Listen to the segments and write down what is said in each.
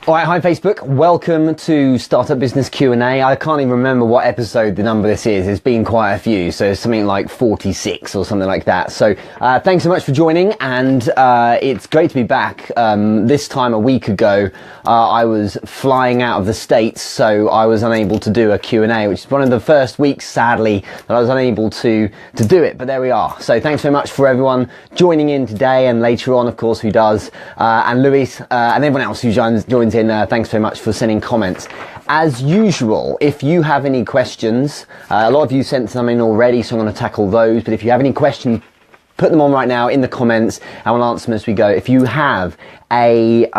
All right, hi Facebook. Welcome to Startup Business Q&A. I can't even remember what episode the number this is. It's been quite a few, so something like 46 or something like that. So thanks so much for joining, and it's great to be back. This time a week ago, I was flying out of the States, so I was unable to do a Q&A, which is one of the first weeks, sadly, that I was unable to do it, but there we are. So thanks very much for everyone joining in today, and later on, of course, who does, and Luis, and everyone else who joins in. Thanks very much for sending comments. As usual, if you have any questions, a lot of you sent some in already, so I'm going to tackle those. But if you have any questions, put them on right now in the comments, and we'll answer them as we go. If you have a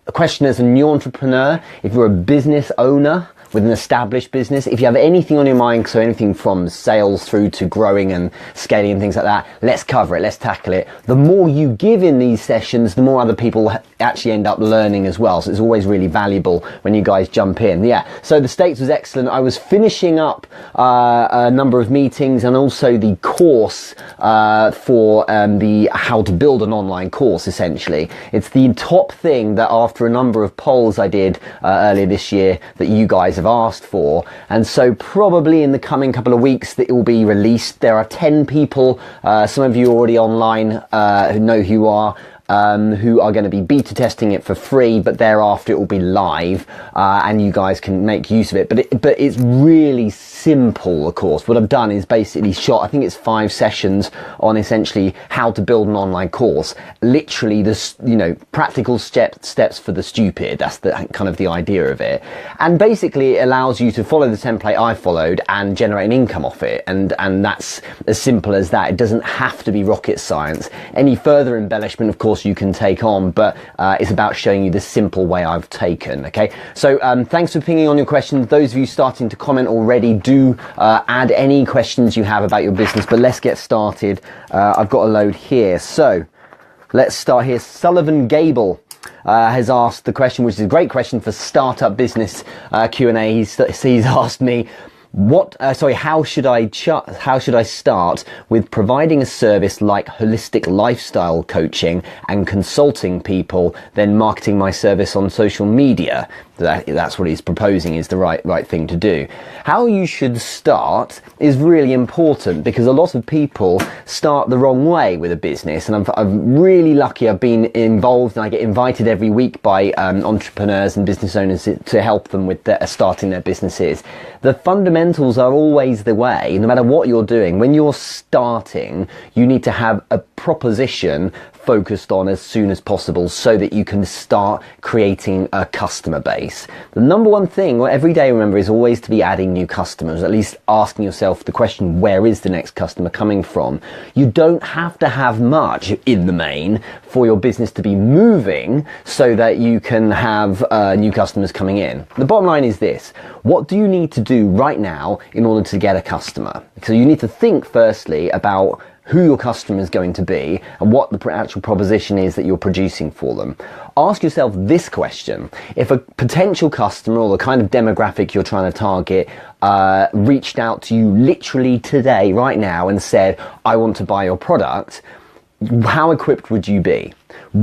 question as a new entrepreneur, if you're a business owner with an established business, if you have anything on your mind, so anything from sales through to growing and scaling and things like that, let's cover it, let's tackle it. The more you give in these sessions, the more other people actually end up learning as well. So it's always really valuable when you guys jump in. Yeah, so the States was excellent. I was finishing up a number of meetings and also the course for the how to build an online course, essentially. It's the top thing that after a number of polls I did earlier this year that you guys have asked for, and so probably in the coming couple of weeks that it will be released. There are 10 people, some of you already online who know who you are, who are going to be beta testing it for free, but thereafter it will be live, and you guys can make use of it. But it's really simple, of course. What I've done is basically shot, I think it's 5 sessions on essentially how to build an online course. Literally, this, practical steps for the stupid. That's the kind of the idea of it. And basically, it allows you to follow the template I followed and generate an income off it. And that's as simple as that. It doesn't have to be rocket science. Any further embellishment, of course, you can take on, but it's about showing you the simple way I've taken. Okay, so thanks for pinging on your questions. Those of you starting to comment already, do add any questions you have about your business, but let's get started. I've got a load here, so let's start here. Sullivan Gable has asked the question, which is a great question for Startup Business Q&A. He's asked me, how should I start with providing a service like holistic lifestyle coaching and consulting people, then marketing my service on social media? That's what he's proposing is the right thing to do. How you should start is really important, because a lot of people start the wrong way with a business, and I'm really lucky. I've been involved and I get invited every week by entrepreneurs and business owners to help them with starting their businesses. The fundamentals are always the way, no matter what you're doing. When you're starting, you need to have a proposition focused on as soon as possible so that you can start creating a customer base. The number one thing every day, remember, is always to be adding new customers, at least asking yourself the question, where is the next customer coming from? You don't have to have much in the main for your business to be moving so that you can have new customers coming in. The bottom line is this: what do you need to do right now in order to get a customer? So you need to think firstly about who your customer is going to be and what the actual proposition is that you're producing for them. Ask yourself this question: if a potential customer or the kind of demographic you're trying to target reached out to you literally today, right now, and said, I want to buy your product, how equipped would you be?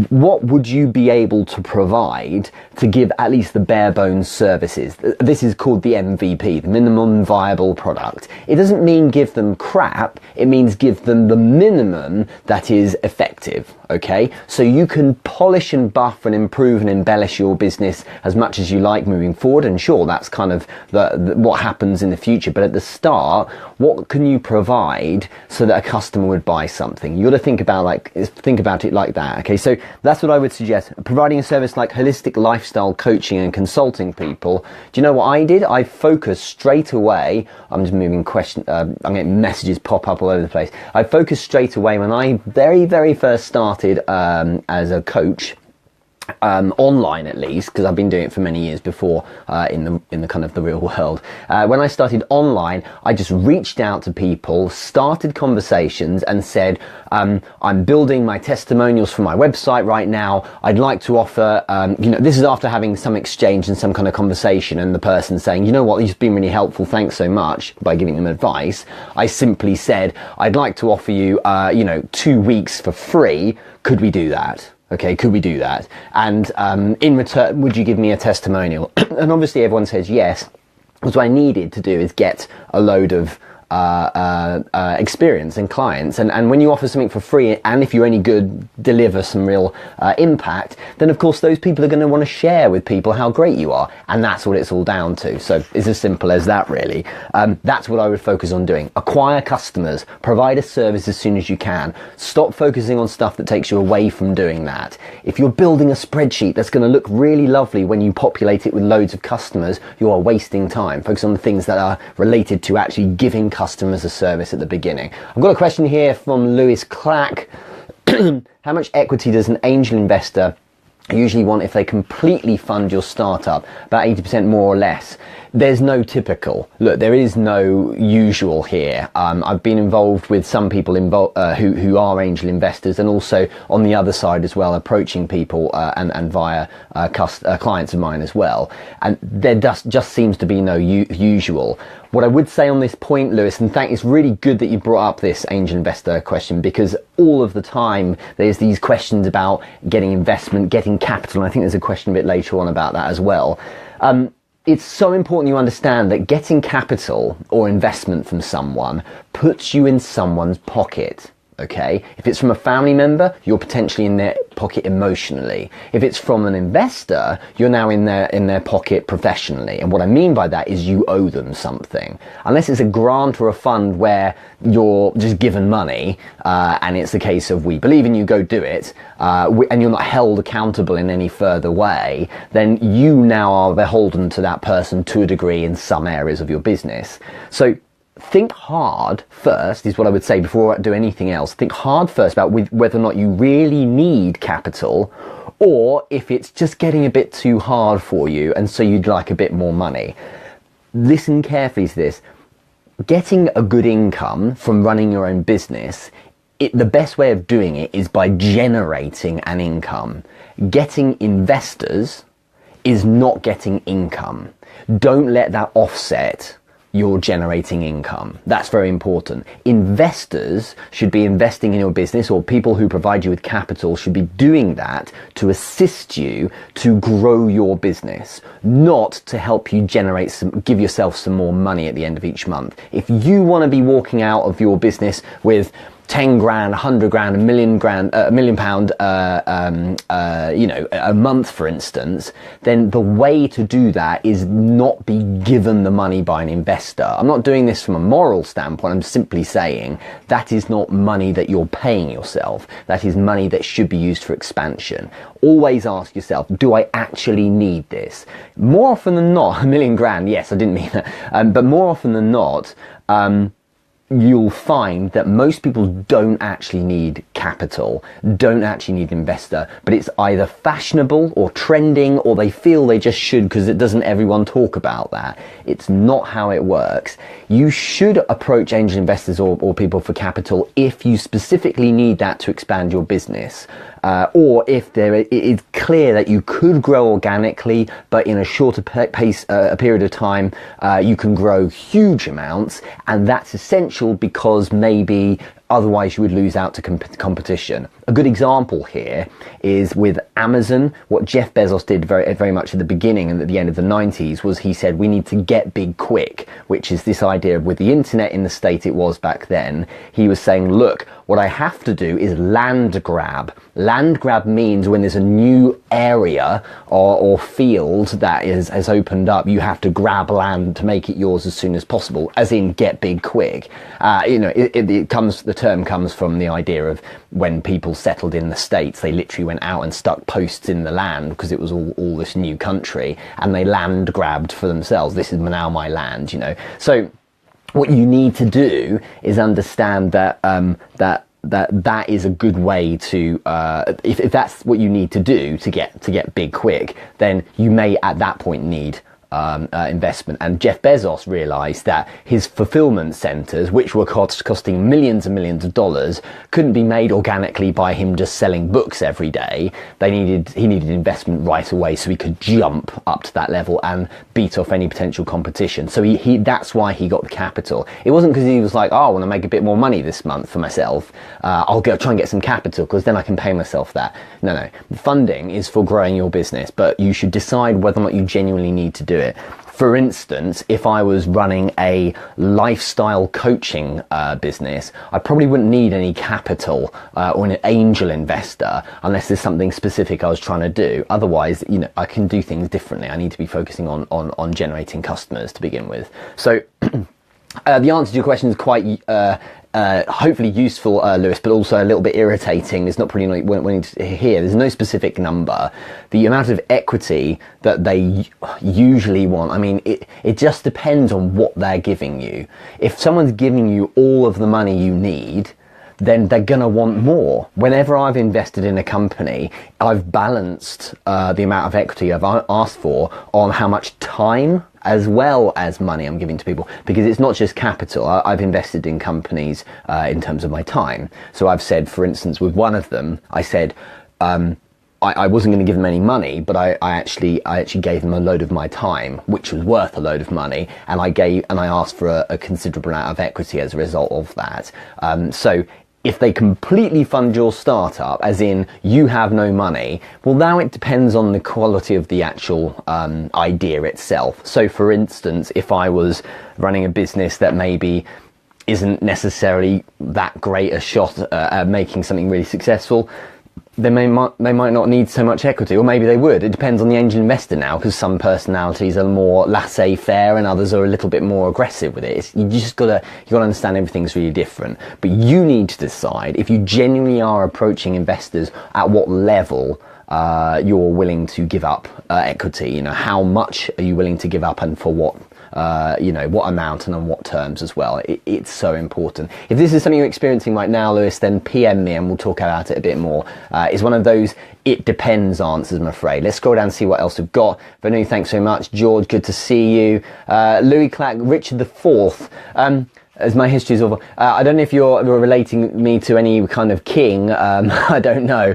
What would you be able to provide to give at least the bare bones services? This is called the MVP, the minimum viable product. It doesn't mean give them crap, it means give them the minimum that is effective, okay? So you can polish and buff and improve and embellish your business as much as you like moving forward, and sure, that's kind of what happens in the future, but at the start, what can you provide so that a customer would buy something? You got to think about it like that, okay? So that's what I would suggest. Providing a service like holistic lifestyle coaching and consulting people. Do you know what I did? I focused straight away. I'm just moving I'm getting messages pop up all over the place. I focused straight away when I very, very first started as a coach. Online, at least, because I've been doing it for many years before in the kind of the real world. When I started online, I just reached out to people, started conversations, and said, I'm building my testimonials for my website right now. I'd like to offer, this is after having some exchange and some kind of conversation, and the person saying, you know what, you've been really helpful, thanks so much, by giving them advice. I simply said, I'd like to offer you, 2 weeks for free. Could we do that? Okay, could we do that? And in return, would you give me a testimonial? And obviously everyone says yes. Because what I needed to do is get a load of experience and clients, and when you offer something for free, and if you're any good, deliver some real impact, then of course those people are going to want to share with people how great you are, and that's what it's all down to. So it's as simple as that, really. That's what I would focus on doing. Acquire customers, provide a service as soon as you can. Stop focusing on stuff that takes you away from doing that. If you're building a spreadsheet that's going to look really lovely when you populate it with loads of customers, you are wasting time. Focus on the things that are related to actually giving customers a service at the beginning. I've got a question here from Lewis Clack. How much equity does an angel investor usually want if they completely fund your startup? About 80% more or less. There's no typical. Look, there is no usual here. I've been involved with some people who are angel investors, and also on the other side as well, approaching people and via clients of mine as well. And there just seems to be no usual. What I would say on this point, Lewis, and it's really good that you brought up this angel investor question, because all of the time there's these questions about getting investment, getting capital, and I think there's a question a bit later on about that as well. It's so important you understand that getting capital or investment from someone puts you in someone's pocket. Okay, if it's from a family member, you're potentially in their pocket emotionally. If it's from an investor, you're now in their pocket professionally. And what I mean by that is you owe them something. Unless it's a grant or a fund where you're just given money, and it's the case of we believe in you, go do it, and you're not held accountable in any further way, then you now are beholden to that person to a degree in some areas of your business. So think hard first, is what I would say before I do anything else. Think hard first about whether or not you really need capital, or if it's just getting a bit too hard for you and so you'd like a bit more money. Listen carefully to this. Getting a good income from running your own business, the best way of doing it is by generating an income. Getting investors is not getting income. Don't let that offset you're generating income. That's very important. Investors should be investing in your business, or people who provide you with capital should be doing that to assist you to grow your business, not to help you give yourself some more money at the end of each month. If you want to be walking out of your business with 10 grand, 100 grand, £1 million, a month, for instance, then the way to do that is not be given the money by an investor. I'm not doing this from a moral standpoint. I'm simply saying that is not money that you're paying yourself. That is money that should be used for expansion. Always ask yourself, do I actually need this? More often than not, £1 million, yes, I didn't mean that, but more often than not, you'll find that most people don't actually need capital, don't actually need an investor, but it's either fashionable or trending, or they feel they just should because it doesn't everyone talk about that. It's not how it works. You should approach angel investors or people for capital if you specifically need that to expand your business. Or if it is clear that you could grow organically, but in a shorter period of time, you can grow huge amounts, and that's essential because maybe otherwise you would lose out to competition. A good example here is with Amazon. What Jeff Bezos did very, very much at the beginning and at the end of the 90s was he said, we need to get big quick, which is this idea of, with the internet in the state it was back then, he was saying, look, what I have to do is land grab. Land grab means when there's a new area or field that has opened up, you have to grab land to make it yours as soon as possible, as in get big quick. The term comes from the idea of when people settled in the States, they literally went out and stuck posts in the land because it was all this new country, and they land grabbed for themselves. This is now my land, So what you need to do is understand that that is a good way to if that's what you need to do to get big quick, then you may at that point need investment. And Jeff Bezos realized that his fulfillment centers, which were costing millions and millions of dollars, couldn't be made organically by him just selling books every day. He needed investment right away so he could jump up to that level and beat off any potential competition. So that's why he got the capital. It wasn't because he was like, oh, I want to make a bit more money this month for myself. I'll go try and get some capital because then I can pay myself that. No. Funding is for growing your business, but you should decide whether or not you genuinely need to do it. For instance, if I was running a lifestyle coaching business, I probably wouldn't need any capital or an angel investor unless there's something specific I was trying to do. Otherwise, I can do things differently. I need to be focusing on generating customers to begin with. So the answer to your question is quite hopefully useful, Lewis, but also a little bit irritating. It's not pretty wanting to hear. There's no specific number. The amount of equity that they usually want, I mean, it just depends on what they're giving you. If someone's giving you all of the money you need, then they're going to want more. Whenever I've invested in a company, I've balanced the amount of equity I've asked for on how much time as well as money I'm giving to people, because it's not just capital. I've invested in companies in terms of my time. So I've said, for instance, with one of them, I said I wasn't going to give them any money, but I actually gave them a load of my time, which was worth a load of money, and I asked for a considerable amount of equity as a result of that. So if they completely fund your startup, as in you have no money, well, now it depends on the quality of the actual idea itself. So for instance, if I was running a business that maybe isn't necessarily that great a shot at making something really successful, they might not need so much equity, or maybe they would. It depends on the angel investor now, because some personalities are more laissez-faire and others are a little bit more aggressive with it. You gotta understand everything's really different. But you need to decide if you genuinely are approaching investors at what level you're willing to give up equity. How much are you willing to give up, and for what? What amount and on what terms as well. It's so important. If this is something you're experiencing right now, Lewis, then PM me and we'll talk about it a bit more. It's one of those it depends answers, I'm afraid. Let's scroll down and see what else we've got. Vanu, thanks so much. George, good to see you. Louis Clack, Richard IV. As my history is over, I don't know if you're relating me to any kind of king. I don't know.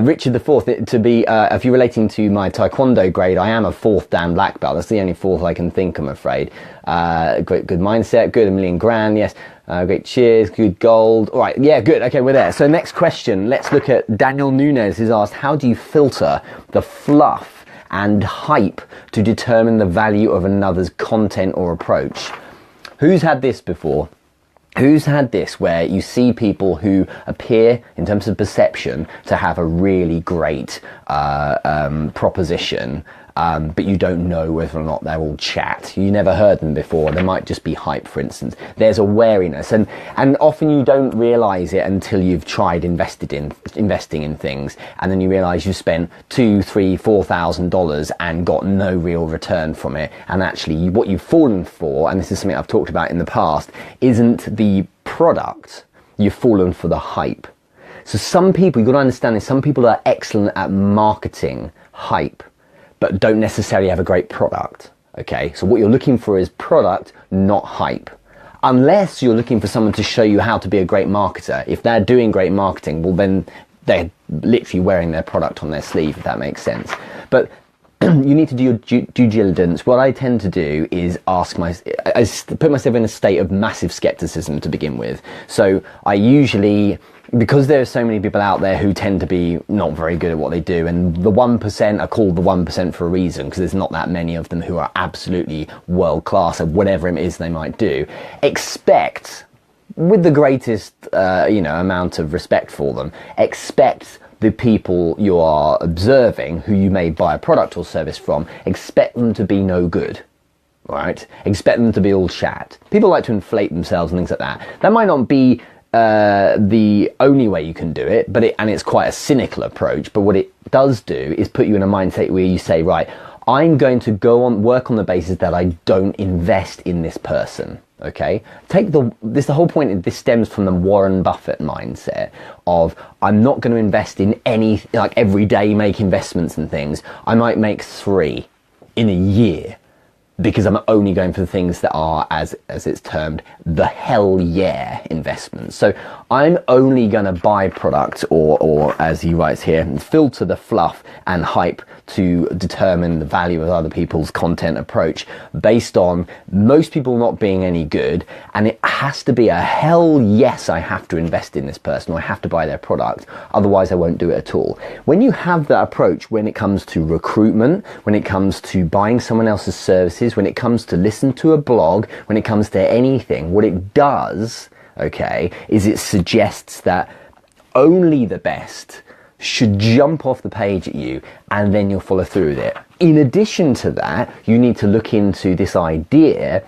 Richard IV, to be, if you're relating to my taekwondo grade, I am a 4th Dan black belt. That's the only 4th I can think, I'm afraid. Good mindset, good, $1 million grand, yes. Great cheers, good gold. All right, yeah, good. Okay, we're there. So next question, let's look at Daniel Nunez, who's asked, how do you filter the fluff and hype to determine the value of another's content or approach? Who's had this before? Who's had this where you see people who appear, in terms of perception, to have a really great proposition, but you don't know whether or not they're all chat. You never heard them before. They might just be hype, for instance. There's a wariness, and often you don't realize it until you've tried investing in things, and then you realize you've spent $2,000, $3,000, $4,000 and got no real return from it. And actually, what you've fallen for, and this is something I've talked about in the past, isn't the product. You've fallen for the hype. So some people, you've got to understand this, some people are excellent at marketing hype, but don't necessarily have a great product. Okay, so what you're looking for is product, not hype. Unless you're looking for someone to show you how to be a great marketer. If they're doing great marketing, well then they're literally wearing their product on their sleeve, if that makes sense. But you need to do your due diligence. What I tend to do is I put myself in a state of massive skepticism to begin with. So I usually, because there are so many people out there who tend to be not very good at what they do, and the 1% are called the 1% for a reason, because there's not that many of them who are absolutely world class at whatever it is they might do. Expect, with the greatest amount of respect for them, expect the people you are observing, who you may buy a product or service from, expect them to be no good. Right? Expect them to be all chat. People like to inflate themselves and things like that. That might not be the only way you can do it, and it's quite a cynical approach, but what it does do is put you in a mindset where you say, right, I'm going to work on the basis that I don't invest in this person. Okay, the whole point. This stems from the Warren Buffett mindset of, I'm not going to invest in any, like, every day make investments and things. I might make 3 in a year, because I'm only going for the things that are, as it's termed, the hell yeah investments. So I'm only going to buy product, or as he writes here, filter the fluff and hype to determine the value of other people's content approach based on most people not being any good, and it has to be a hell yes, I have to invest in this person, or I have to buy their product, otherwise I won't do it at all. When you have that approach, when it comes to recruitment, when it comes to buying someone else's services, when it comes to listen to a blog, when it comes to anything, what it does, okay, is it suggests that only the best should jump off the page at you, and then you'll follow through with it. In addition to that, you need to look into this idea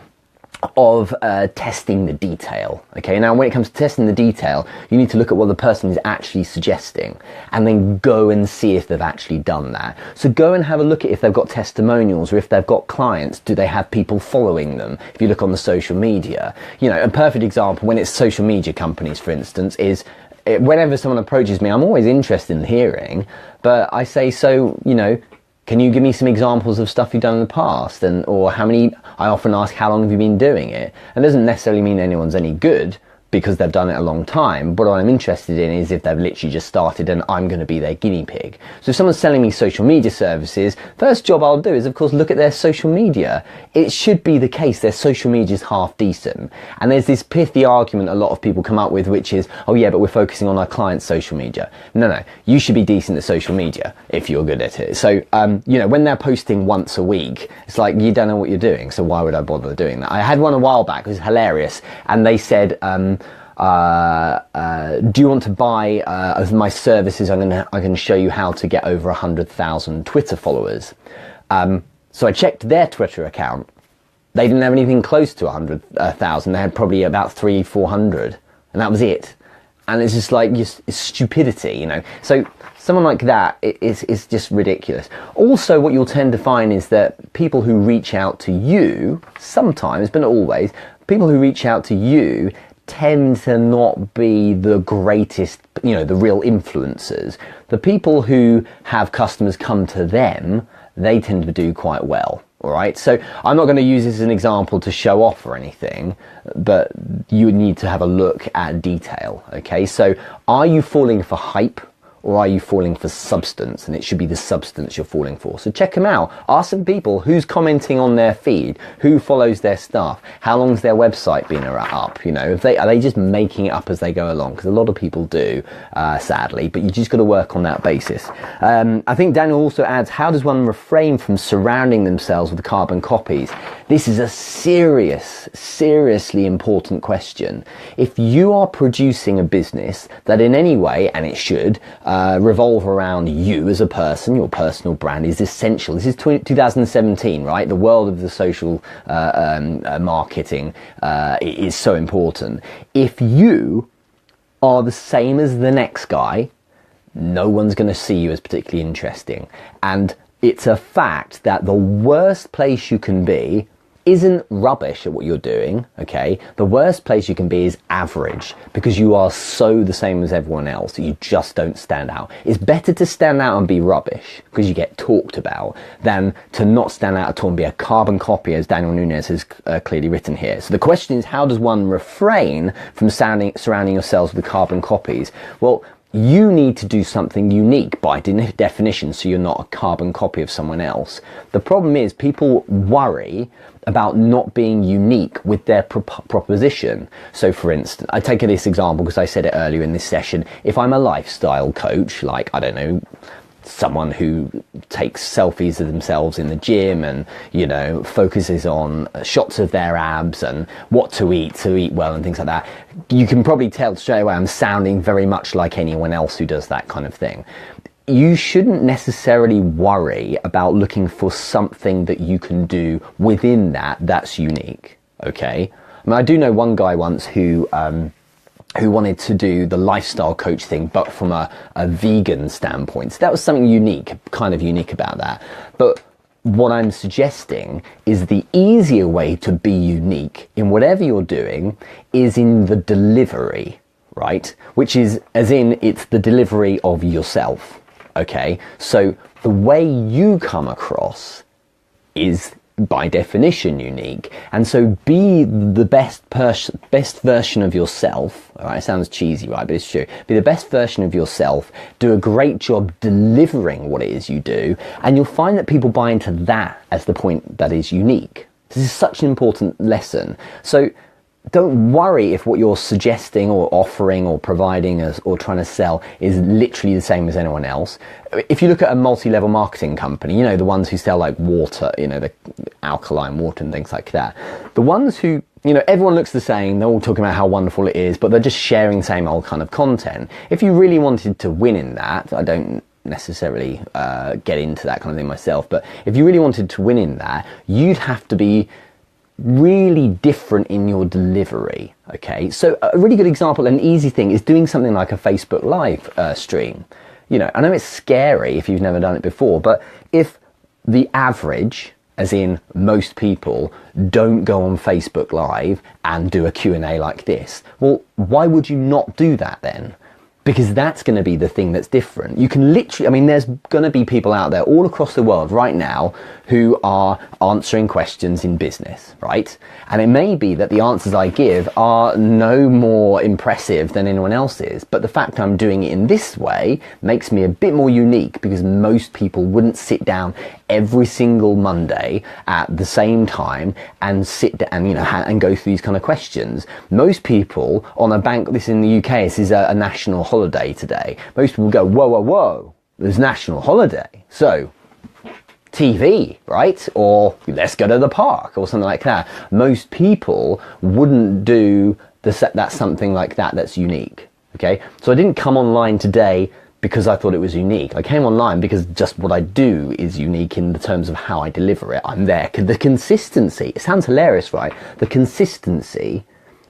of testing the detail. Okay, now when it comes to testing the detail, you need to look at what the person is actually suggesting, and then go and see if they've actually done that. So go and have a look at if they've got testimonials, or if they've got clients. Do they have people following them? If you look on the social media, you know, a perfect example when it's social media companies, for instance, is whenever someone approaches me, I'm always interested in hearing, but I say, so, you know, can you give me some examples of stuff you've done in the past? Or how many, I often ask, how long have you been doing it? And it doesn't necessarily mean anyone's any good, because they've done it a long time, but what I'm interested in is if they've literally just started and I'm going to be their guinea pig. So if someone's selling me social media services, first job I'll do is, of course, look at their social media. It should be the case their social media is half decent. And there's this pithy argument a lot of people come up with, which is, oh yeah, but we're focusing on our clients' social media. No, you should be decent at social media if you're good at it. So, you know, when they're posting once a week, it's like, you don't know what you're doing, so why would I bother doing that? I had one a while back, it was hilarious, and they said, do you want to buy my services? I can show you how to get over 100,000 Twitter followers. So I checked their Twitter account. They didn't have anything close to 100,000. They had probably about 300-400, and that was it. And it's just like, it's stupidity, you know. So someone like that is just ridiculous. Also, what you'll tend to find is that people who reach out to you, sometimes, but not always, people who reach out to you tend to not be the greatest, you know, the real influencers. The people who have customers come to them, they tend to do quite well. All right, so I'm not going to use this as an example to show off or anything, but you need to have a look at detail. Okay, so are you falling for hype, or are you falling for substance? And it should be the substance you're falling for. So check them out. Ask some people who's commenting on their feed, who follows their stuff, how long's their website been up, you know, are they just making it up as they go along? Because a lot of people do, sadly, but you just got to work on that basis. I think Daniel also adds, how does one refrain from surrounding themselves with carbon copies? This is a seriously important question. If you are producing a business that in any way, and it should, revolve around you as a person, your personal brand is essential. This is 2017, right? The world of the social marketing is so important. If you are the same as the next guy, no one's going to see you as particularly interesting. And it's a fact that the worst place you can be isn't rubbish at what you're doing, okay? The worst place you can be is average, because you are so the same as everyone else that you just don't stand out. It's better to stand out and be rubbish, because you get talked about, than to not stand out at all and be a carbon copy, as Daniel Nunes has clearly written here. So the question is, how does one refrain from surrounding yourselves with carbon copies? Well, you need to do something unique by definition, so you're not a carbon copy of someone else. The problem is people worry about not being unique with their proposition. So for instance, I take this example because I said it earlier in this session. If I'm a lifestyle coach, like, I don't know, someone who takes selfies of themselves in the gym and, you know, focuses on shots of their abs and what to eat well and things like that, you can probably tell straight away I'm sounding very much like anyone else who does that kind of thing. You shouldn't necessarily worry about looking for something that you can do within that's unique, okay? I mean, I do know one guy once who wanted to do the lifestyle coach thing, but from a vegan standpoint. So that was something unique, kind of unique about that. But what I'm suggesting is the easier way to be unique in whatever you're doing is in the delivery, right? Which is, as in, it's the delivery of yourself, okay? So the way you come across is by definition unique. And so be the best version of yourself. All right, it sounds cheesy, right? But it's true. Be the best version of yourself. Do a great job delivering what it is you do. And you'll find that people buy into that as the point that is unique. This is such an important lesson. So don't worry if what you're suggesting or offering or providing or trying to sell is literally the same as anyone else. If you look at a multi-level marketing company, you know, the ones who sell like water, you know, the alkaline water and things like that. The ones who, you know, everyone looks the same, they're all talking about how wonderful it is, but they're just sharing the same old kind of content. If you really wanted to win in that, I don't necessarily get into that kind of thing myself, but if you really wanted to win in that, you'd have to be really different in your delivery. Okay, so a really good example, an easy thing, is doing something like a Facebook Live stream. You know, I know it's scary if you've never done it before, but if the average, as in most people, don't go on Facebook Live and do a Q&A like this, well, why would you not do that then? Because that's going to be the thing that's different. You can literally, I mean, there's going to be people out there all across the world right now who are answering questions in business, right? And it may be that the answers I give are no more impressive than anyone else's, but the fact I'm doing it in this way makes me a bit more unique, because most people wouldn't sit down every single Monday at the same time and sit down and, you know, and go through these kind of questions. Most people on a bank, this in the UK, this is a national holiday today. Most people go, whoa, whoa, whoa, there's national holiday. So TV, right? Or let's go to the park or something like that. Most people wouldn't do that's something like that that's unique. Okay, so I didn't come online today because I thought it was unique. I came online because just what I do is unique in the terms of how I deliver it. I'm there. The consistency, it sounds hilarious, right? The consistency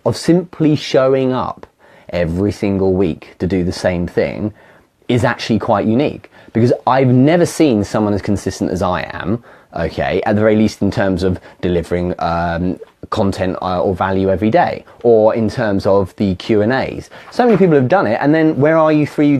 of simply showing up every single week to do the same thing is actually quite unique, because I've never seen someone as consistent as I am, okay, at the very least in terms of delivering content or value every day, or in terms of the Q&As. So many people have done it, and then where are you 3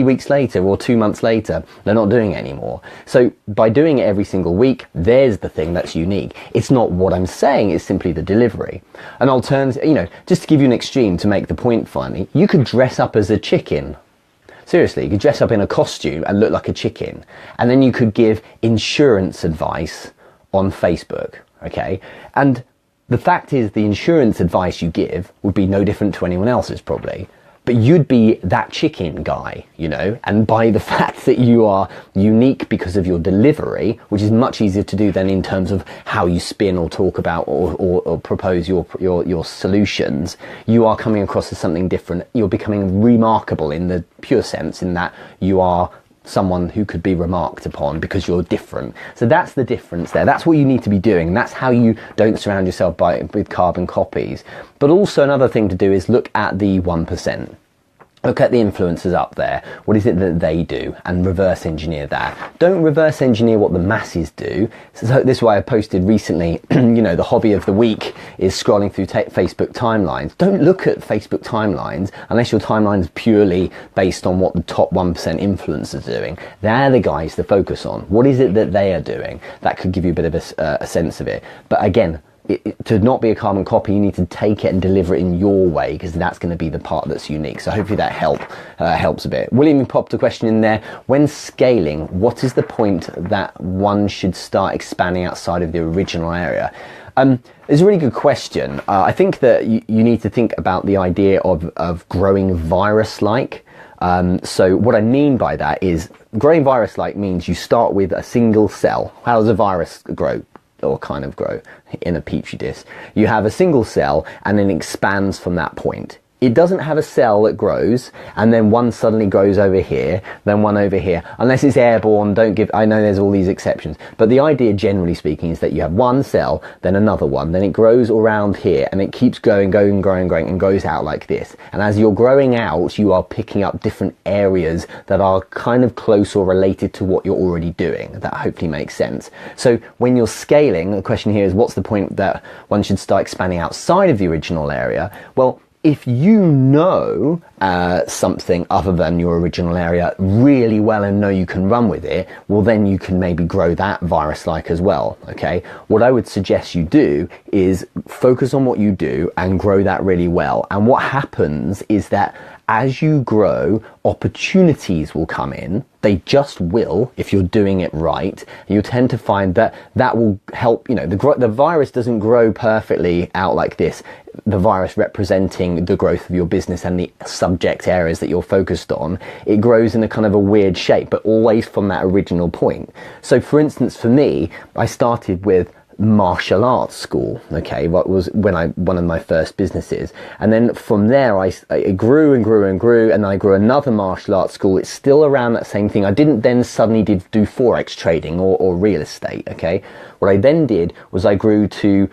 weeks later or 2 months later? They're not doing it anymore. So by doing it every single week, there's the thing that's unique. It's not what I'm saying, it's simply the delivery. An alternative, you know, just to give you an extreme to make the point funny, you could dress up as a chicken. Seriously, you could dress up in a costume and look like a chicken, and then you could give insurance advice on Facebook, okay? And the fact is, the insurance advice you give would be no different to anyone else's probably, but you'd be that chicken guy, you know, and by the fact that you are unique because of your delivery, which is much easier to do than in terms of how you spin or talk about or propose your solutions, you are coming across as something different. You're becoming remarkable in the pure sense, in that you are someone who could be remarked upon because you're different. So that's the difference there. That's what you need to be doing, and that's how you don't surround yourself with carbon copies. But also another thing to do is look at the 1%. Look at the influencers up there. What is it that they do? And reverse engineer that. Don't reverse engineer what the masses do. So this is why I posted recently, you know, the hobby of the week is scrolling through Facebook timelines. Don't look at Facebook timelines unless your timeline is purely based on what the top 1% influencers are doing. They're the guys to focus on. What is it that they are doing? That could give you a bit of a sense of it. But again, to not be a carbon copy, you need to take it and deliver it in your way, because that's going to be the part that's unique. So hopefully that helps a bit. William popped a question in there. When scaling, what is the point that one should start expanding outside of the original area? It's a really good question. I think that you need to think about the idea of growing virus-like. So what I mean by that is growing virus-like means you start with a single cell. How does a virus grow? Or kind of grow in a petri dish. You have a single cell and then expands from that point. It doesn't have a cell that grows and then one suddenly grows over here, then one over here, unless it's airborne. I know there's all these exceptions, but the idea generally speaking is that you have one cell, then another one, then it grows around here and it keeps growing and goes out like this. And as you're growing out, you are picking up different areas that are kind of close or related to what you're already doing. That hopefully makes sense. So when you're scaling, the question here is, what's the point that one should start expanding outside of the original area? Well, if you know something other than your original area really well and know you can run with it, well, then you can maybe grow that virus-like as well, okay? What I would suggest you do is focus on what you do and grow that really well. And what happens is that as you grow, opportunities will come in. They just will, if you're doing it right. You'll tend to find that that will help, you know, the virus doesn't grow perfectly out like this. The virus representing the growth of your business and the subject areas that you're focused on. It grows in a kind of a weird shape, but always from that original point. So for instance, for me, I started with martial arts school, okay, what was one of my first businesses, and then from there it grew and grew and grew, and I grew another martial arts school. It's still around that same thing. I didn't then suddenly do forex trading or real estate, okay. What I then did was I grew to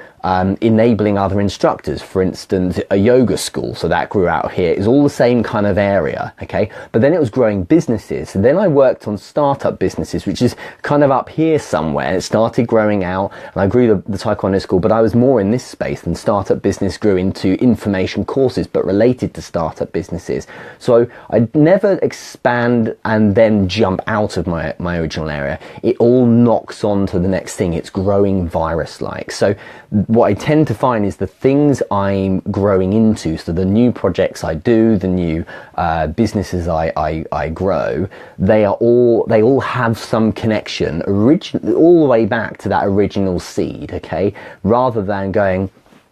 enabling other instructors, for instance, a yoga school. So that grew out here. It's all the same kind of area, okay? But then it was growing businesses. So then I worked on startup businesses, which is kind of up here somewhere. It started growing out, and I grew the Taekwondo school, but I was more in this space than startup business grew into information courses, but related to startup businesses. So I never expand and then jump out of my original area. It all knocks on to the next thing. It's growing virus-like. So what I tend to find is the things I'm growing into, so the new projects I do, the new businesses I grow, they all have some connection all the way back to that original seed, okay? Rather than going,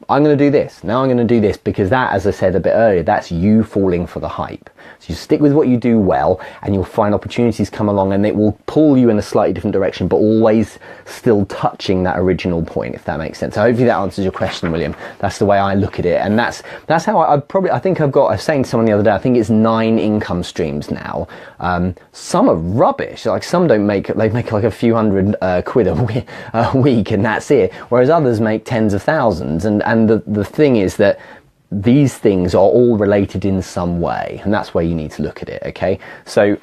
I'm going to do this, now I'm going to do this, because that, as I said a bit earlier, that's you falling for the hype. So you stick with what you do well, and you'll find opportunities come along, and it will pull you in a slightly different direction, but always still touching that original point, if that makes sense. So hopefully that answers your question, William. That's the way I look at it, and that's how I was saying to someone the other day, I think it's 9 income streams now. Some are rubbish, like some they make like a few hundred quid a week, and that's it, whereas others make tens of thousands, and the thing is that these things are all related in some way, and that's where you need to look at it, okay? So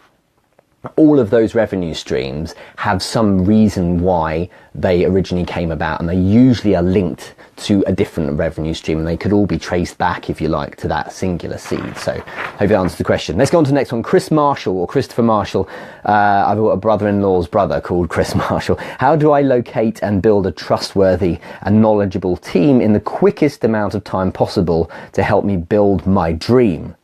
all of those revenue streams have some reason why they originally came about, and they usually are linked to a different revenue stream, and they could all be traced back, if you like, to that singular seed. So hope that answers the question. Let's go on to the next one. Chris Marshall, or Christopher Marshall. I've got a brother-in-law's brother called Chris Marshall. How do I locate and build a trustworthy and knowledgeable team in the quickest amount of time possible to help me build my dream?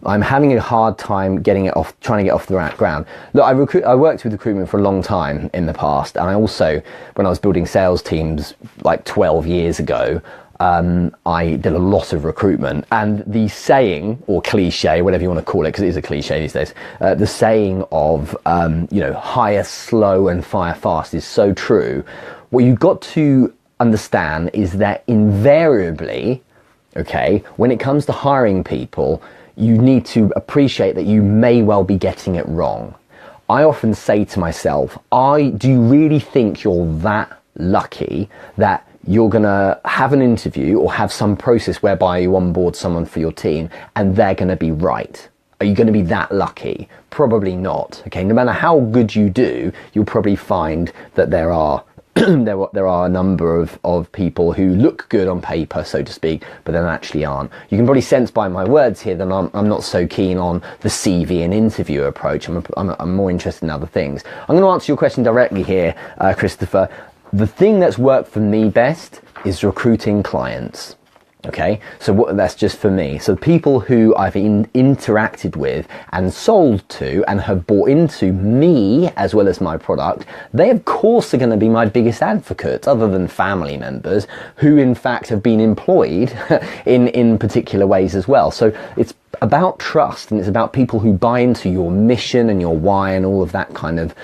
I'm having a hard time trying to get off the ground. Look, I worked with recruitment for a long time in the past, and I also, when I was building sales teams like 12 years ago, I did a lot of recruitment. And the saying, or cliche, whatever you want to call it, because it is a cliche these days, the saying of, hire slow and fire fast is so true. What you've got to understand is that invariably, okay, when it comes to hiring people, you need to appreciate that you may well be getting it wrong. I often say to myself, do you really think you're that lucky that you're going to have an interview or have some process whereby you onboard someone for your team and they're going to be right? Are you going to be that lucky? Probably not. Okay, no matter how good you do, you'll probably find that there are there are a number of people who look good on paper, so to speak, but then actually aren't. You can probably sense by my words here that I'm not so keen on the CV and interview approach. I'm more interested in other things. I'm going to answer your question directly here, Christopher. The thing that's worked for me best is recruiting clients. Okay, so that's just for me. So people who I've interacted with and sold to and have bought into me as well as my product, they of course are going to be my biggest advocates, other than family members who in fact have been employed in particular ways as well. So it's about trust, and it's about people who buy into your mission and your why and all of that kind of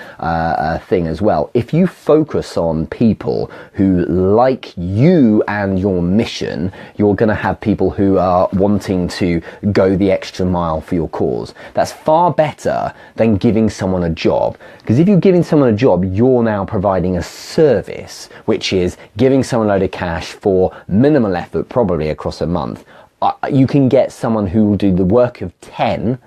thing as well. If you focus on people who like you and your mission, you're going to have people who are wanting to go the extra mile for your cause. That's far better than giving someone a job, because if you're giving someone a job, you're now providing a service, which is giving someone a load of cash for minimal effort, probably across a month. You can get someone who will do the work of 10,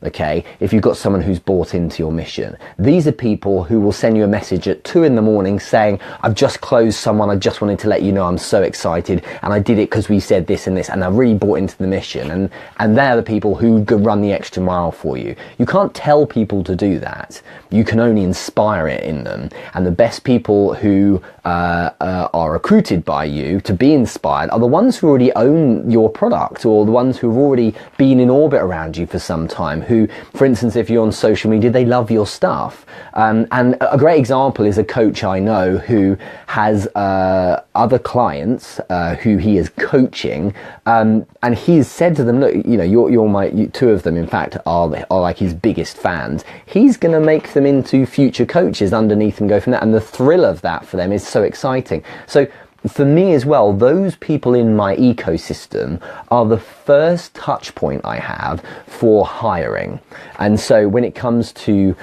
okay, if you've got someone who's bought into your mission. These are people who will send you a message at 2 a.m. saying, I've just closed someone, I just wanted to let you know I'm so excited, and I did it because we said this and this, and I really bought into the mission. And they're the people who could run the extra mile for you. You can't tell people to do that. You can only inspire it in them. And the best people who are recruited by you to be inspired are the ones who already own your product, or the ones who've already been in orbit around you for some time, who, for instance, if you're on social media, they love your stuff. And a great example is a coach I know who has other clients who he is coaching, and he's said to them, look, you know, you're my, two of them in fact are like his biggest fans. He's going to make them into future coaches underneath and go from that, and the thrill of that for them is so exciting. So for me as well, those people in my ecosystem are the first touch point I have for hiring. And so when it comes to,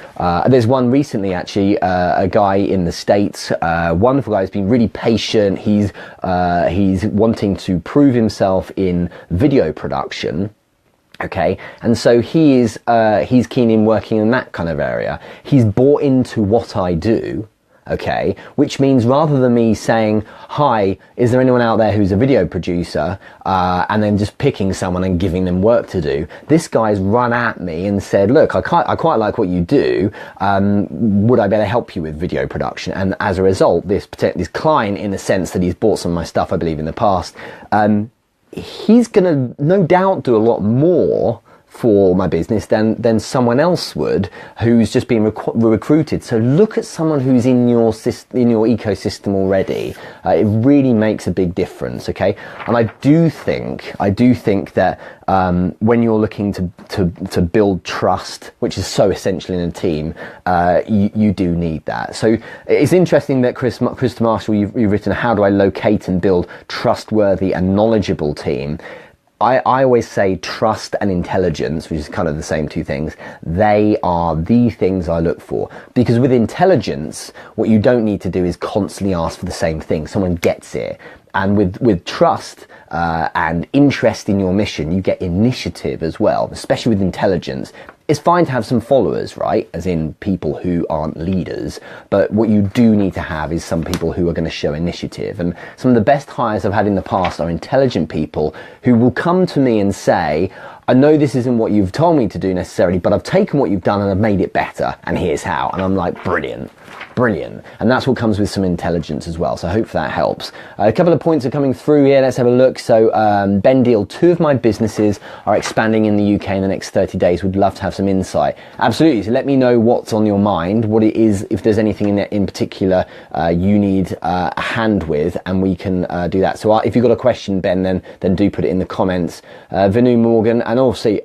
there's one recently actually, a guy in the States, wonderful guy, who's been really patient. He's wanting to prove himself in video production. Okay, and so he's keen in working in that kind of area. He's bought into what I do. Okay, which means rather than me saying, hi, is there anyone out there who's a video producer, and then just picking someone and giving them work to do, this guy's run at me and said, look, I quite like what you do, would I better help you with video production? And as a result, this client, in the sense that he's bought some of my stuff, I believe, in the past, he's gonna no doubt do a lot more for my business than someone else would who's just been recruited. So look at someone who's in your ecosystem already. It really makes a big difference. Okay, and I do think that when you're looking to build trust, which is so essential in a team, you do need that. So it's interesting that Krista Marshall, you've written, how do I locate and build trustworthy and knowledgeable team? I always say trust and intelligence, which is kind of the same two things. They are the things I look for. Because with intelligence, what you don't need to do is constantly ask for the same thing. Someone gets it. And with trust and interest in your mission, you get initiative as well, especially with intelligence. It's fine to have some followers, right? As in people who aren't leaders. But what you do need to have is some people who are going to show initiative. And some of the best hires I've had in the past are intelligent people who will come to me and say, I know this isn't what you've told me to do necessarily, but I've taken what you've done and I've made it better, and here's how. And I'm like, brilliant. And that's what comes with some intelligence as well. So I hope that helps. A couple of points are coming through here. Let's have a look. So Ben Deal, 2 of my businesses are expanding in the UK in the next 30 days. Would love to have some insight. Absolutely. So let me know what's on your mind, what it is, if there's anything in there in particular you need a hand with, and we can do that. So if you've got a question, Ben, then do put it in the comments. Venu Morgan, and also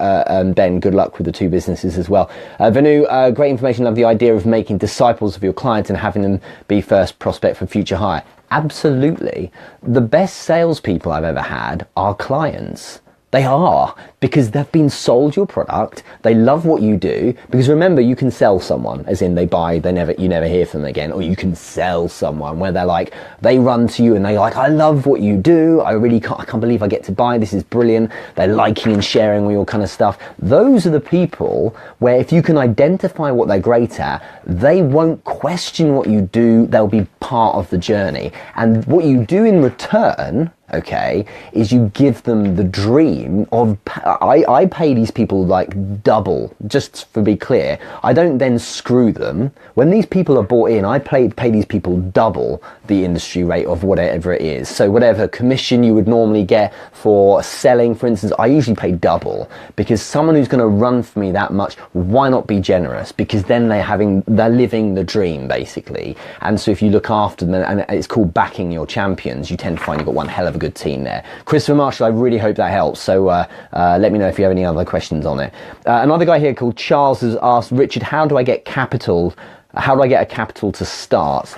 Ben, good luck with the 2 businesses as well. Venu, great information. Love the idea of making disciples of your clients and having them be first prospect for future hire. Absolutely. The best salespeople I've ever had are clients. They are, because they've been sold your product. They love what you do, because remember, you can sell someone, as in they buy, you never hear from them again, or you can sell someone where they're like, they run to you and they're like, I love what you do. I can't believe I get to buy. This is brilliant. They're liking and sharing all your kind of stuff. Those are the people where if you can identify what they're great at, they won't question what you do. They'll be part of the journey. And what you do in return, okay, is you give them the dream of, I pay these people like double, just to be clear. I don't then screw them. When these people are bought in, I pay these people double the industry rate of whatever it is. So whatever commission you would normally get for selling, for instance, I usually pay double, because someone who's going to run for me that much, why not be generous? Because then they're living the dream, basically. And so if you look after them, and it's called backing your champions, you tend to find you've got one hell of a good team there. Christopher Marshall, I really hope that helps. So let me know if you have any other questions on it. Another guy here called Charles has asked, Richard, how do I get capital? How do I get a capital to start?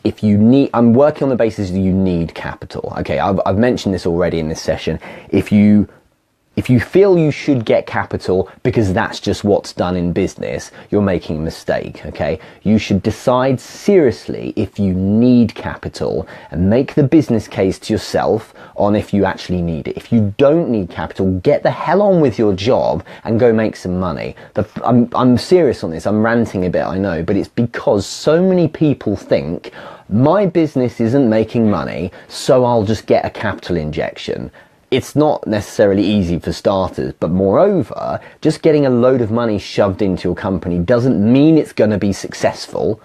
If you need, I'm working on the basis that you need capital. Okay, I've mentioned this already in this session. If you If you feel you should get capital because that's just what's done in business, you're making a mistake, okay? You should decide seriously if you need capital and make the business case to yourself on if you actually need it. If you don't need capital, get the hell on with your job and go make some money. I'm serious on this, I'm ranting a bit, I know, but it's because so many people think, my business isn't making money, so I'll just get a capital injection. It's not necessarily easy for starters, but moreover, just getting a load of money shoved into your company doesn't mean it's going to be successful.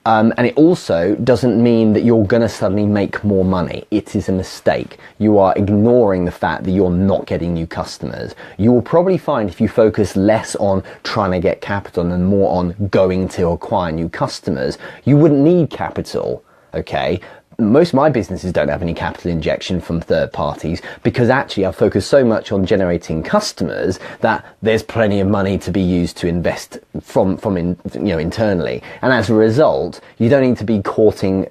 And it also doesn't mean that you're going to suddenly make more money. It is a mistake. You are ignoring the fact that you're not getting new customers. You will probably find if you focus less on trying to get capital and more on going to acquire new customers, you wouldn't need capital, okay? Most of my businesses don't have any capital injection from third parties because actually I've focused so much on generating customers that there's plenty of money to be used to invest from internally. And as a result, you don't need to be courting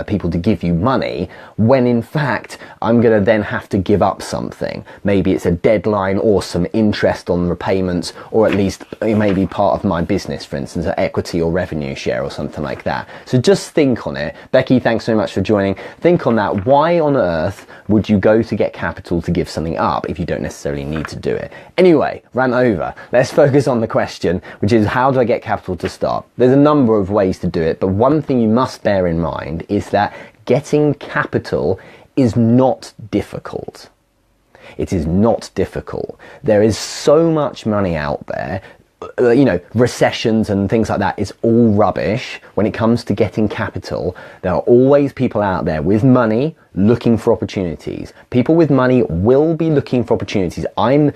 people to give you money when in fact I'm going to then have to give up something. Maybe it's a deadline or some interest on repayments, or at least it may be part of my business, for instance, an equity or revenue share or something like that. So just think on it. Becky, thanks so much for joining. Think on that. Why on earth would you go to get capital to give something up if you don't necessarily need to do it? Anyway, rant over. Let's focus on the question, which is how do I get capital to start? There's a number of ways to do it, but one thing you must bear in mind is that getting capital is not difficult. It is not difficult. There is so much money out there. Recessions and things like that is all rubbish. When it comes to getting capital, there are always people out there with money looking for opportunities. People with money will be looking for opportunities. I'm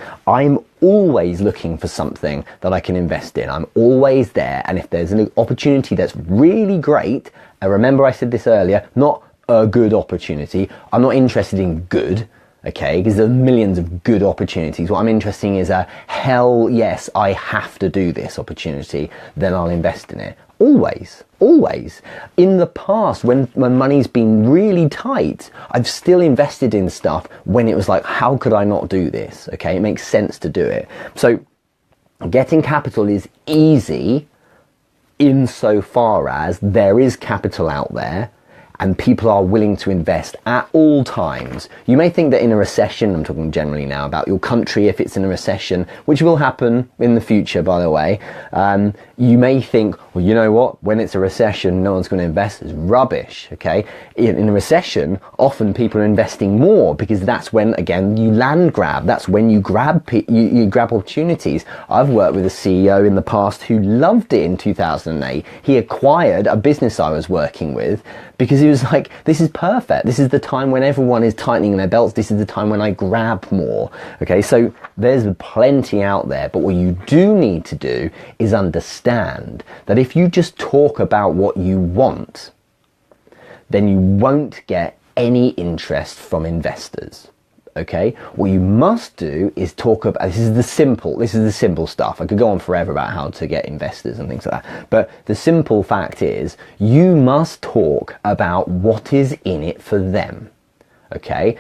always looking for something that I can invest in. I'm always there, and if there's an opportunity that's really great, and remember I said this earlier, not a good opportunity. I'm not interested in good. Okay, because there are millions of good opportunities. What I'm interested in is a hell yes, I have to do this opportunity, then I'll invest in it. Always, always. In the past, when my money's been really tight, I've still invested in stuff when it was like, how could I not do this? Okay, it makes sense to do it. So getting capital is easy insofar as there is capital out there and people are willing to invest at all times. You may think that in a recession, I'm talking generally now about your country, if it's in a recession, which will happen in the future, by the way, you may think, well, you know what, when it's a recession, no one's going to invest. It's rubbish, okay? In a recession, often people are investing more because that's when, again, you land grab. That's when you grab you grab opportunities. I've worked with a CEO in the past who loved it in 2008. He acquired a business I was working with because he was like, this is perfect. This is the time when everyone is tightening their belts. This is the time when I grab more. Okay, so there's plenty out there, but what you do need to do is understand that if you just talk about what you want, then you won't get any interest from investors. Okay, what you must do is talk about, this is the simple stuff. I could go on forever about how to get investors and things like that, but the simple fact is you must talk about what is in it for them. Okay,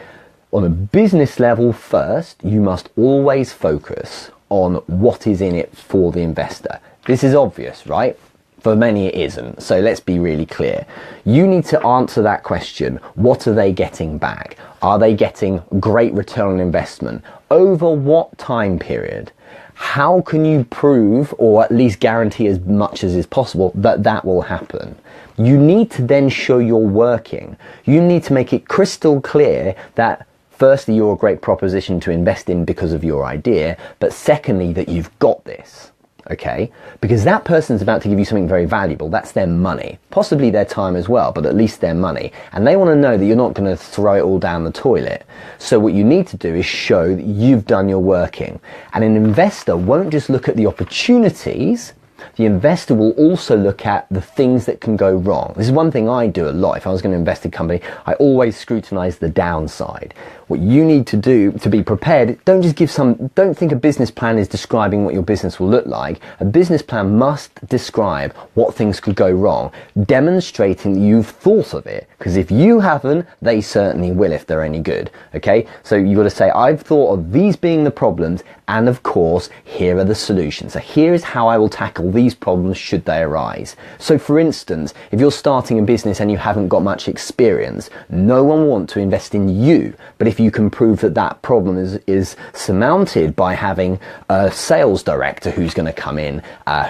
on a business level first, you must always focus on what is in it for the investor. This is obvious, right? For many it isn't, so let's be really clear. You need to answer that question. What are they getting back? Are they getting great return on investment? Over what time period? How can you prove, or at least guarantee as much as is possible, that that will happen? You need to then show you're working. You need to make it crystal clear that firstly, you're a great proposition to invest in because of your idea, but secondly, that you've got this. Okay, because that person's about to give you something very valuable. That's their money, possibly their time as well, but at least their money. And they want to know that you're not going to throw it all down the toilet. So what you need to do is show that you've done your working. And an investor won't just look at the opportunities, the investor will also look at the things that can go wrong. This is one thing I do a lot. If I was going to invest in a company, I always scrutinize the downside. What you need to do to be prepared, don't think a business plan is describing what your business will look like. A business plan must describe what things could go wrong, demonstrating that you've thought of it. Because if you haven't, they certainly will if they're any good. Okay, so you've got to say, I've thought of these being the problems, and of course, here are the solutions. So here is how I will tackle these problems should they arise. So for instance, if you're starting a business and you haven't got much experience, no one wants to invest in you. But if you can prove that that problem is surmounted by having a sales director who's going to come in,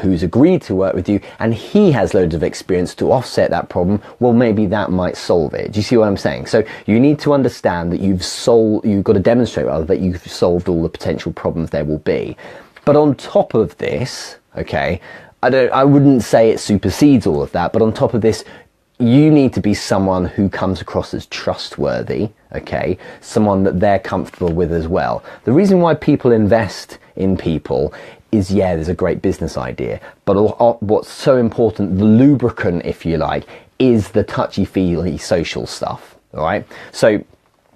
who's agreed to work with you, and he has loads of experience to offset that problem, well, maybe that might solve it. Do you see what I'm saying? So you need to understand that you've got to demonstrate rather that you've solved all the potential problems there will be. But on top of this, okay, I wouldn't say it supersedes all of that, but on top of this, you need to be someone who comes across as trustworthy, okay? Someone that they're comfortable with as well. The reason why people invest in people is, yeah, there's a great business idea, but what's so important, the lubricant, if you like, is the touchy-feely social stuff, all right? So,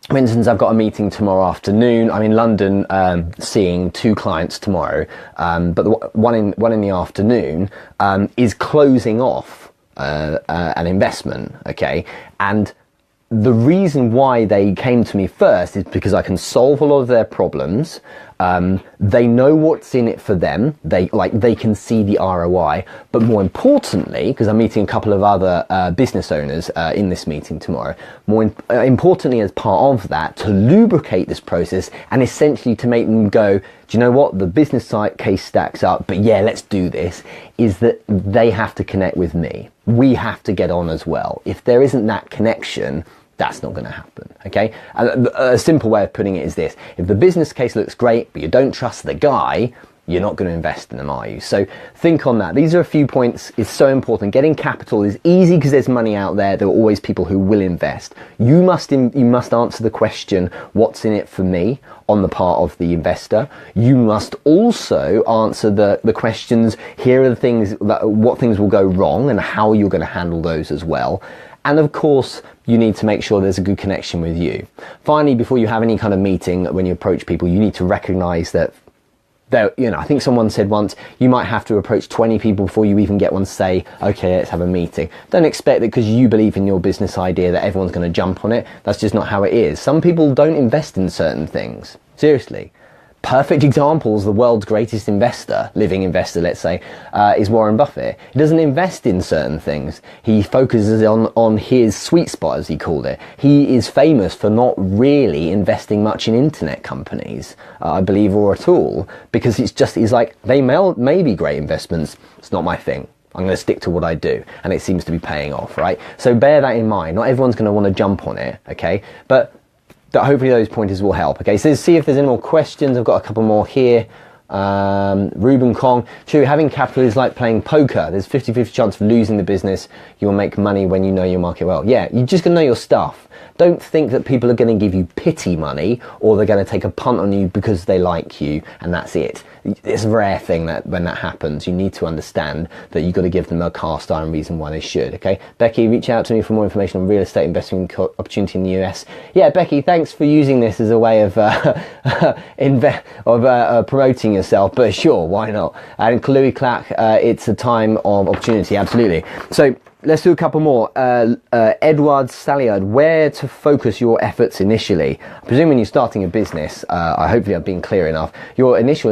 for instance, I've got a meeting tomorrow afternoon. I'm in London seeing 2 clients tomorrow, but the one in the afternoon is closing off an investment, okay? And the reason why they came to me first is because I can solve a lot of their problems. They know what's in it for them. They can see the ROI. But more importantly, because I'm meeting a couple of other business owners in this meeting tomorrow, more importantly as part of that, to lubricate this process and essentially to make them go, do you know what, the business side case stacks up, but yeah, let's do this, is that they have to connect with me. We have to get on as well. If there isn't that connection, that's not going to happen, okay? And a simple way of putting it is this: if the business case looks great, but you don't trust the guy, you're not going to invest in them, are you? So think on that. These are a few points. It's so important. Getting capital is easy because there's money out there. There are always people who will invest. You must answer the question, what's in it for me, on the part of the investor. You must also answer the questions, here are the things, what things will go wrong and how you're going to handle those as well. And of course, you need to make sure there's a good connection with you. Finally, before you have any kind of meeting, when you approach people, you need to recognize that I think someone said once, you might have to approach 20 people before you even get one to say, okay, let's have a meeting. Don't expect that because you believe in your business idea that everyone's going to jump on it. That's just not how it is. Some people don't invest in certain things. Seriously. Perfect examples, the world's greatest investor, living investor, let's say, is Warren Buffett. He doesn't invest in certain things. He focuses on his sweet spot, as he called it. He is famous for not really investing much in internet companies, I believe, or at all, because he's like, they may be great investments. It's not my thing. I'm going to stick to what I do, and it seems to be paying off, right? So bear that in mind. Not everyone's going to want to jump on it, okay? But hopefully those pointers will help. Okay, so see if there's any more questions. I've got a couple more here. Ruben Kong, true, having capital is like playing poker. There's 50-50 chance of losing the business. You'll make money when you know your market well. Yeah, you're just going to know your stuff. Don't think that people are going to give you pity money or they're going to take a punt on you because they like you and that's it. It's a rare thing that when that happens, you need to understand that you've got to give them a cast iron reason why they should, okay? Becky, reach out to me for more information on real estate investing opportunity in the US. Yeah, Becky, thanks for using this as a way of promoting yourself, but sure, why not? And Chloe Clack, it's a time of opportunity, absolutely. So let's do a couple more. Edward Saliard, where to focus your efforts initially? I presume when you're starting a business, hopefully I've been clear enough, your initial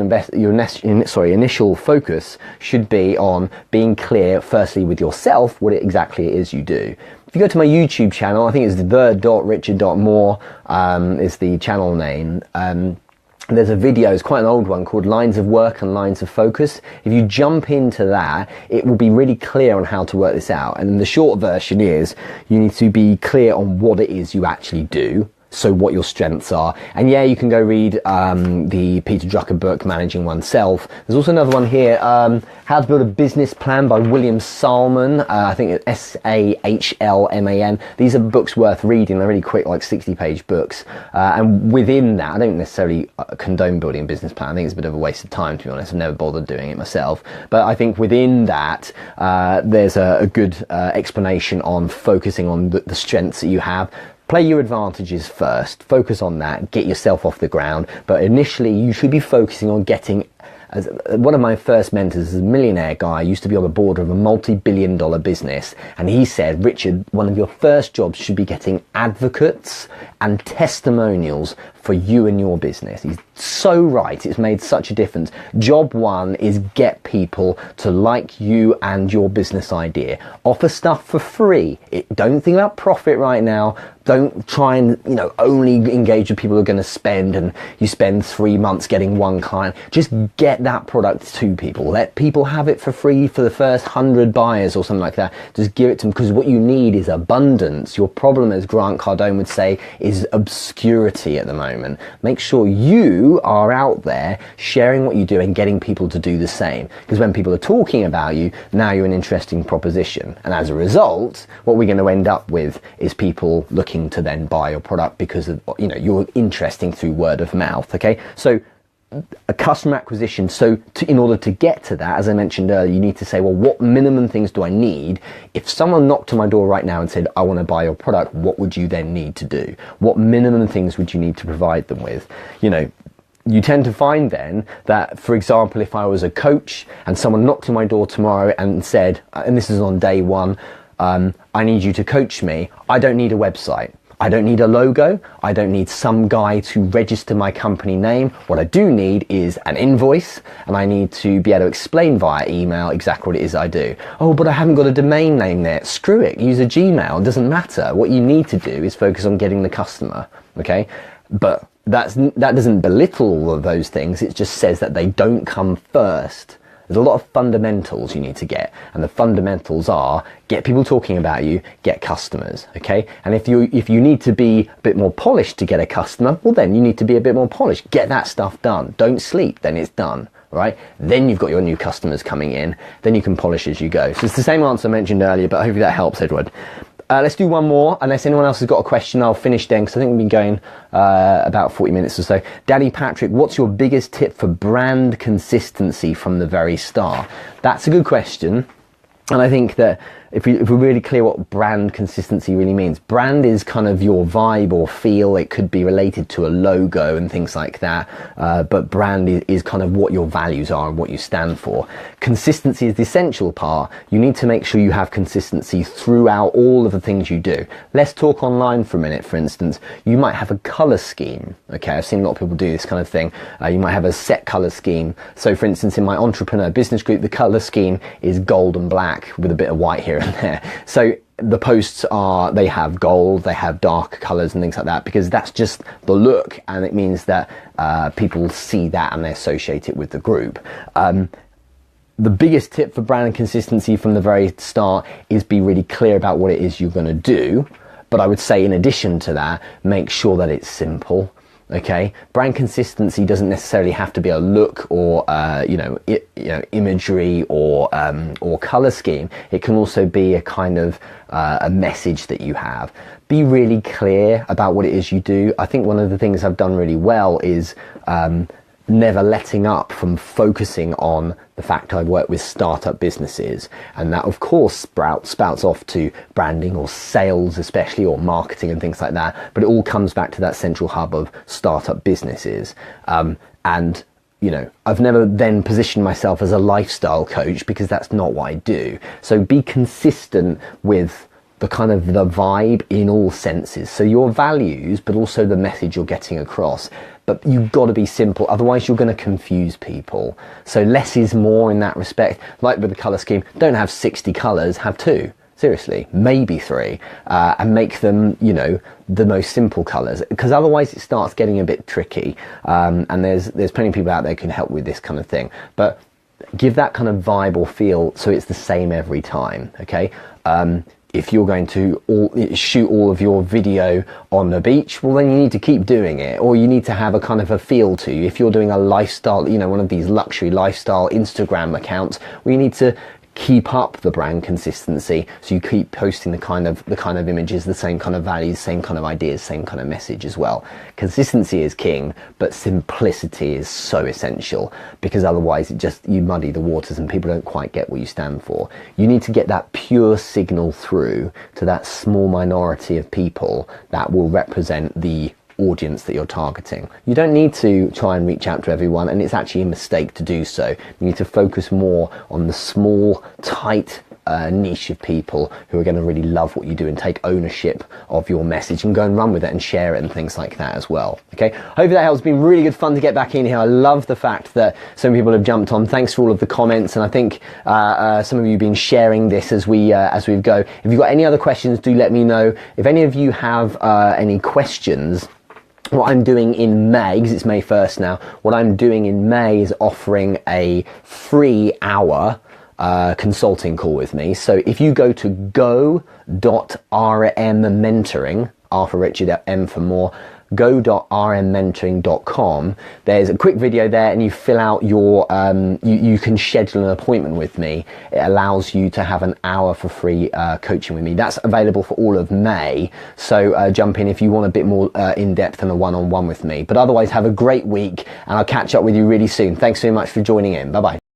focus should be on being clear, firstly, with yourself, what exactly it is you do. If you go to my YouTube channel, I think it's the.richard.moore is the channel name. There's a video, it's quite an old one, called Lines of Work and Lines of Focus. If you jump into that, it will be really clear on how to work this out. And the short version is, you need to be clear on what it is you actually do. so what your strengths are. And yeah, you can go read the Peter Drucker book, Managing Oneself. There's also another one here, How to Build a Business Plan by William Salman. I think it's Sahlman. These are books worth reading. They're really quick, like 60-page books. And within that, I don't necessarily condone building a business plan. I think it's a bit of a waste of time, to be honest. I've never bothered doing it myself. But I think within that, there's a good explanation on focusing on the strengths that you have. Play your advantages first, focus on that, get yourself off the ground. But initially, you should be focusing on getting, as one of my first mentors is a millionaire guy, used to be on the board of a multi-billion-dollar business. And he said, Richard, one of your first jobs should be getting advocates and testimonials for you and your business. He's so right. It's made such a difference. Job one is get people to like you and your business idea. Offer stuff for free. Don't think about profit right now. Don't try and, only engage with people who are going to spend, and you spend 3 months getting one client. Just get that product to people. Let people have it for free for the first 100 buyers or something like that. Just give it to them, because what you need is abundance. Your problem, as Grant Cardone would say, is obscurity at the moment. Make sure you are out there sharing what you do and getting people to do the same, because when people are talking about you, now you're an interesting proposition. And as a result, what we're going to end up with is people looking to then buy your product because of, you're interesting through word of mouth. Okay, so a customer acquisition. So in order to get to that, as I mentioned earlier, you need to say, well, what minimum things do I need? If someone knocked on my door right now and said, I want to buy your product, what would you then need to do? What minimum things would you need to provide them with? You tend to find then that, for example, if I was a coach and someone knocked on my door tomorrow and said, and this is on day one, I need you to coach me. I don't need a website. I don't need a logo. I don't need some guy to register my company name. What I do need is an invoice, and I need to be able to explain via email exactly what it is I do. Oh, but I haven't got a domain name there. Screw it. Use a Gmail. It doesn't matter. What you need to do is focus on getting the customer. Okay? But that doesn't belittle all of those things. It just says that they don't come first. There's a lot of fundamentals you need to get, and the fundamentals are get people talking about you, get customers, okay? And if you need to be a bit more polished to get a customer, well then you need to be a bit more polished. Get that stuff done. Don't sleep, then it's done, right? Then you've got your new customers coming in, then you can polish as you go. So it's the same answer I mentioned earlier, but hopefully that helps, Edward. Let's do one more, unless anyone else has got a question. I'll finish then, because I think we've been going about 40 minutes or so. Daddy Patrick, what's your biggest tip for brand consistency from the very start? That's a good question. And I think that if we're really clear what brand consistency really means, brand is kind of your vibe or feel. It could be related to a logo and things like that. But brand is kind of what your values are and what you stand for. Consistency is the essential part. You need to make sure you have consistency throughout all of the things you do. Let's talk online for a minute, for instance. You might have a color scheme. Okay, I've seen a lot of people do this kind of thing. You might have a set color scheme. So for instance, in my entrepreneur business group, the color scheme is gold and black with a bit of white here and there. So the posts they have gold, they have dark colors and things like that, because that's just the look, and it means that people see that and they associate it with the group. The biggest tip for brand consistency from the very start is be really clear about what it is you're going to do. But I would say, in addition to that, make sure that it's simple. Okay, brand consistency doesn't necessarily have to be a look or imagery or color scheme. It can also be a kind of a message that you have. Be really clear about what it is you do. I think one of the things I've done really well is never letting up from focusing on the fact I work with startup businesses, and that of course spouts off to branding or sales especially, or marketing and things like that, but it all comes back to that central hub of startup businesses. And I've never then positioned myself as a lifestyle coach, because that's not what I do. So be consistent with the kind of the vibe in all senses. So your values, but also the message you're getting across. But you've got to be simple, otherwise you're going to confuse people. So less is more in that respect. Like with the colour scheme, don't have 60 colours, have 2. Seriously, maybe 3, and make them, the most simple colours, because otherwise it starts getting a bit tricky. And there's plenty of people out there who can help with this kind of thing. But give that kind of vibe or feel so it's the same every time, okay? if you're going to shoot all of your video on the beach, well then you need to keep doing it, or you need to have a kind of a feel to you. If you're doing a lifestyle, you know, one of these luxury lifestyle Instagram accounts, well, you need to keep up the brand consistency, so you keep posting the kind of images, the same kind of values, same kind of ideas, same kind of message as well. Consistency is king, but simplicity is so essential, because otherwise you muddy the waters and people don't quite get what you stand for. You need to get that pure signal through to that small minority of people that will represent the audience that you're targeting. You don't need to try and reach out to everyone, and it's actually a mistake to do so. You need to focus more on the small, tight niche of people who are going to really love what you do and take ownership of your message and go and run with it and share it and things like that as well. Okay, hope that helps. It's been really good fun to get back in here. I love the fact that so many people have jumped on. Thanks for all of the comments, and I think some of you have been sharing this as we go. If you've got any other questions, do let me know. If any of you have any questions, what I'm doing in May, because it's May 1st now, what I'm doing in May is offering a free hour consulting call with me. So if you go to go.rmmentoring, R for Richard, M for more, go.rmmentoring.com, there's a quick video there, and you fill out your you can schedule an appointment with me. It allows you to have an hour for free coaching with me. That's available for all of May, so jump in if you want a bit more in-depth and a one-on-one with me. But otherwise, have a great week, and I'll catch up with you really soon. Thanks so much for joining in. Bye bye.